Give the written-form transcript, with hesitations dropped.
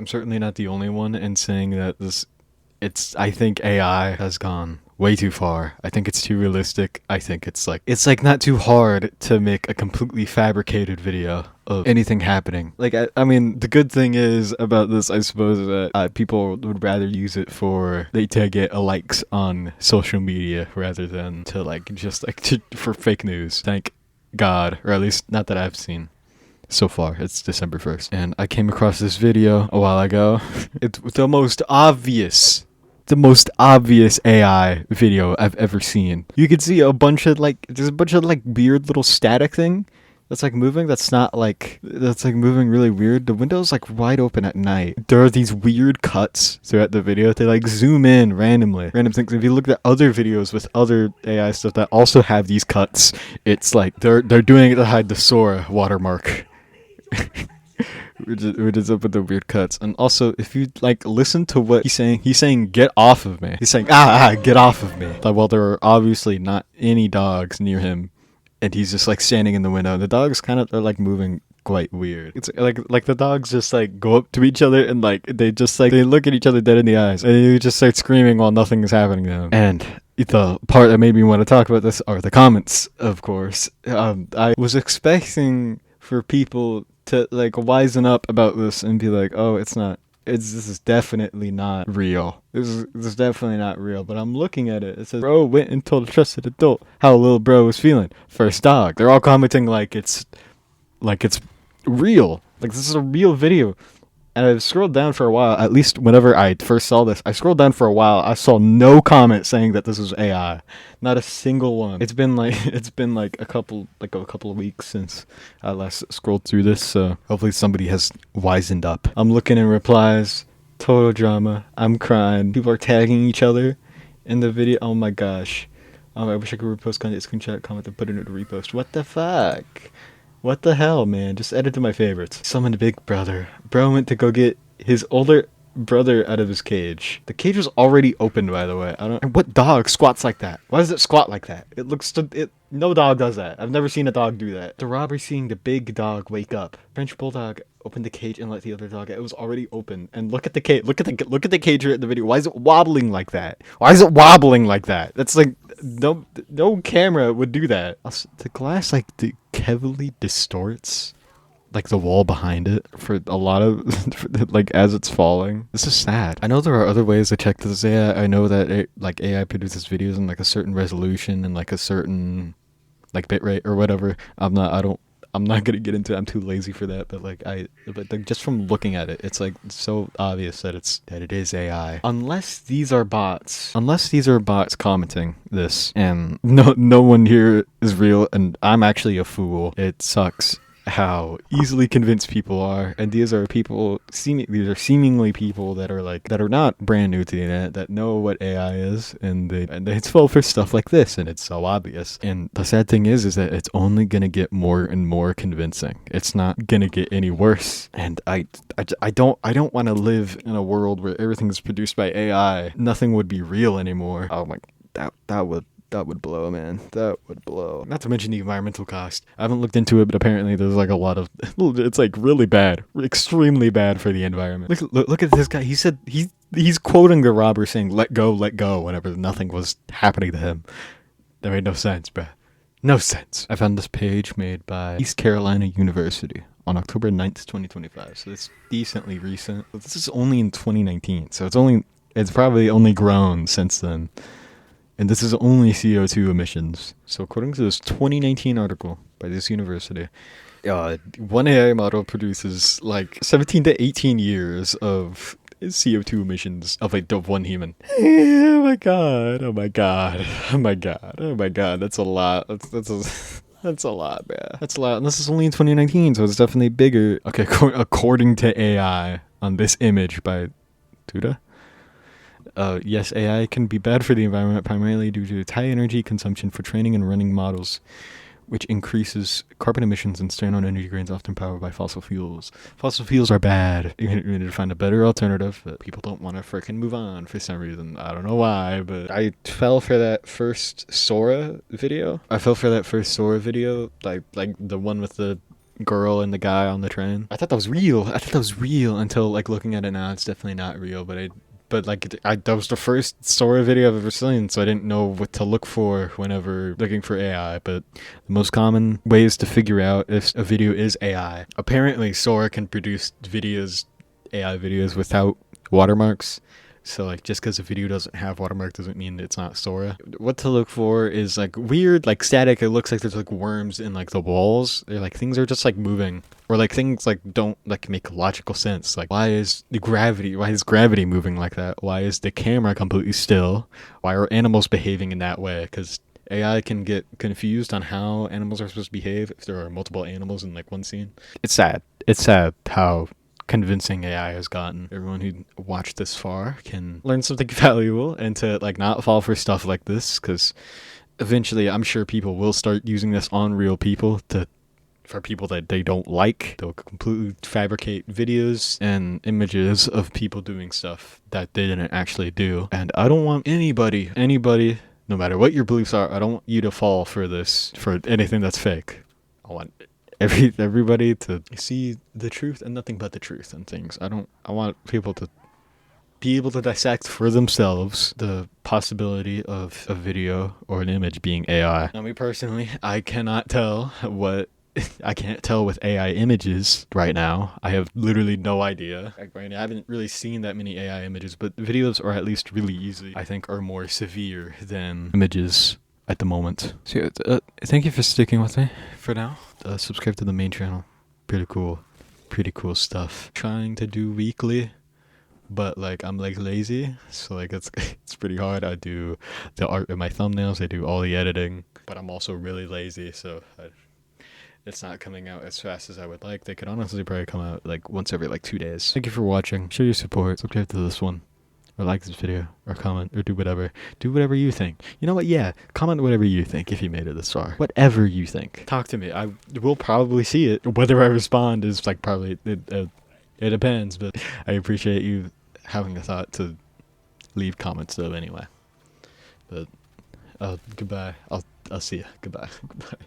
I'm certainly not the only one in saying that I think AI has gone way too far. I think it's too realistic. I think it's like not too hard to make a completely fabricated video of anything happening. Like I mean, the good thing is about this, I suppose, that people would rather use it to get likes on social media rather than to for fake news. Thank God, or at least not that I've seen so far. It's December 1st. And I came across this video a while ago. It's the most obvious AI video I've ever seen. You can see there's a bunch of like weird little static thing that's like moving that's like moving really weird. The window's like wide open at night. There are these weird cuts throughout the video. They like zoom in randomly. Random things. If you look at other videos with other AI stuff that also have these cuts, it's like they're doing it to hide the Sora watermark. Which is up with the weird cuts. And also, if you like listen to what he's saying get off of me. He's saying get off of me. Like, well, there are obviously not any dogs near him, and he's just like standing in the window. The dogs are like moving quite weird. It's like the dogs just like go up to each other and like they look at each other dead in the eyes, and you just start screaming while nothing is happening to them. And the part that made me want to talk about this are the comments, of course. I was expecting for people to like wisen up about this and be like, oh, this is definitely not real. This is definitely not real. But I'm looking at it. It says, bro went and told a trusted adult how little bro was feeling. First dog. They're all commenting like it's real. Like this is a real video. And I've scrolled down for a while. At least whenever I first saw this, I scrolled down for a while. I saw no comment saying that this was AI. Not a single one. It's been like a couple of weeks since I last scrolled through this. So hopefully somebody has wisened up. I'm looking in replies. Total drama. I'm crying. People are tagging each other in the video. Oh my gosh. I wish I could repost content, screenshot, comment, and put it into repost. What the fuck? What the hell, man? Just add it to my favorites. Summoned Big Brother. Bro went to go get his older brother out of his cage. The cage was already opened, by the way. What dog squats like that? Why does it squat like that? No dog does that. I've never seen a dog do that. The robber seeing the big dog wake up. French bulldog opened the cage and let the other dog out. It was already open. And look at the cage. Look at the cage here in the video. Why is it wobbling like that? Why is it wobbling like that? That's like no camera would do that. Also, the glass heavily distorts like the wall behind it for a lot of like as it's falling. This is sad. I know there are other ways to check this AI. I know that AI produces videos in like a certain resolution and like a certain like bitrate or whatever. I'm not gonna get into it. I'm too lazy for that. But just from looking at it, it's like so obvious that it is AI. Unless these are bots commenting this, and no one here is real, and I'm actually a fool. It sucks how easily convinced people are, and these are seemingly people that are not brand new to the internet, that know what AI is, and they fall for stuff like this, and it's so obvious. And the sad thing is that it's only gonna get more and more convincing. It's not gonna get any worse. And I don't want to live in a world where everything is produced by AI. Nothing would be real anymore. Oh my, that would blow, man. That would blow. Not to mention the environmental cost. I haven't looked into it, but apparently there's like a lot of... It's like really bad. Extremely bad for the environment. Look at this guy. He said... He's quoting the robber saying, let go, whenever nothing was happening to him. That made no sense, bruh. No sense. I found this page made by East Carolina University on October 9th, 2025. So it's decently recent. But this is only in 2019. So it's probably only grown since then. And this is only CO2 emissions. So according to this 2019 article by this university, one AI model produces like 17 to 18 years of CO2 emissions of one human. Oh my god. Oh my god. Oh my god. Oh my god. That's a lot. That's a lot, man. That's a lot. And this is only in 2019, so it's definitely bigger. Okay, according to AI on this image by Tuda. Yes, AI can be bad for the environment primarily due to its high energy consumption for training and running models, which increases carbon emissions and standard energy grids often powered by fossil fuels. Fossil fuels are bad. You need to find a better alternative, but people don't want to freaking move on for some reason. I don't know why, but I fell for that first Sora video. Like the one with the girl and the guy on the train. I thought that was real. I thought that was real until like looking at it now. It's definitely not real. But like that was the first story video I've ever seen, so I didn't know what to look for whenever looking for AI. But the most common ways to figure out if a video is AI. Apparently, Sora can produce videos, AI videos without watermarks. So like just because a video doesn't have watermark doesn't mean it's not Sora. What to look for is like weird like static. It looks like there's like worms in like the walls. They're like things are just like moving, or like things like don't like make logical sense. Like why is gravity moving like that? Why is the camera completely still? Why are animals behaving in that way? Because AI can get confused on how animals are supposed to behave if there are multiple animals in like one scene. It's sad. It's sad how convincing AI has gotten. Everyone who watched this far can learn something valuable and to like not fall for stuff like this, because eventually I'm sure people will start using this on real people for people that they don't like. They'll completely fabricate videos and images of people doing stuff that they didn't actually do. And I don't want anybody, no matter what your beliefs are, I don't want you to fall for this, for anything that's fake. I want everybody to see the truth and nothing but the truth and things. I want people to be able to dissect for themselves the possibility of a video or an image being AI. Now, me personally, I cannot tell I can't tell with AI images right now. I have literally no idea. Like right now, I haven't really seen that many AI images, but videos are at least really easy. I think are more severe than images at the moment. So thank you for sticking with me for now. Subscribe to the main channel. Pretty cool stuff. Trying to do weekly, but like I'm like lazy, so like it's pretty hard. I do the art in my thumbnails, I do all the editing, but I'm also really lazy, so it's not coming out as fast as I would like. They could honestly probably come out like once every like 2 days. Thank you for watching. Show your support. Subscribe to this one, or like this video, or comment, or do whatever. Do whatever you think. You know what? Yeah, comment whatever you think if you made it this far. Whatever you think. Talk to me. I will probably see it. Whether I respond is like probably, it depends, but I appreciate you having the thought to leave comments though anyway. But goodbye. I'll see ya. Goodbye. Goodbye.